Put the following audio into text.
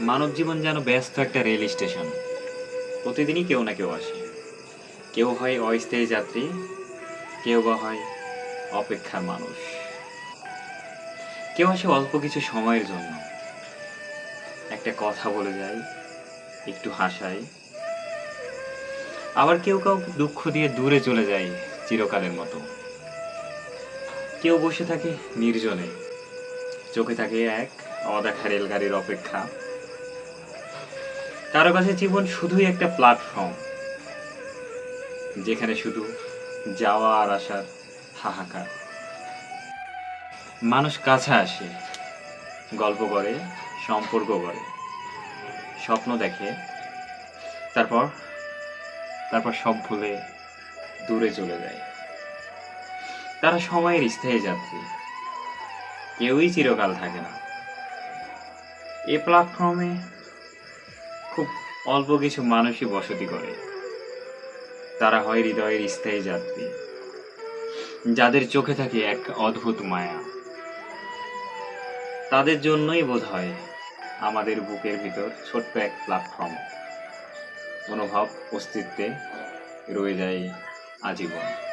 মানব জীবন যেন ব্যস্ত একটা রেল স্টেশন। প্রতিদিনই কেউ না কেউ আসে। কেউ হয় অস্থায়ী যাত্রী, কেউ বা হয় অপেক্ষার মানুষ। কেউ আসে অল্প কিছু সময়ের জন্য, একটা কথা বলে যায়, একটু হাসায়। আবার কেউ কাউকে দুঃখ দিয়ে দূরে চলে যায় চিরকালের মতো। কেউ বসে থাকে নির্জনে, চোখে থাকে এক অদেখা রেলগাড়ির অপেক্ষা। কারো কাছে জীবন শুধুই একটা প্ল্যাটফর্ম, যেখানে শুধু যাওয়া আর আসার হাহাকার। মানুষ কাছে আসে, গল্প করে, সম্পর্ক করে, স্বপ্ন দেখে, তারপর তারপর সব ভুলে দূরে চলে যায়। তারা সময়ের স্থায়ী যাত্রী, কেউই চিরকাল থাকে না। এই প্ল্যাটফর্মে খুব অল্প কিছু মানুষই বসতি করে। তারা হয় হৃদয়ের স্থায়ী যাত্রী, যাদের চোখে থাকে এক অদ্ভুত মায়া। তাদের জন্যই বোধহয় আমাদের বুকের ভিতর ছোট্ট এক প্ল্যাটফর্ম অনুভব অস্তিত্বে রয়ে যায় আজীবন।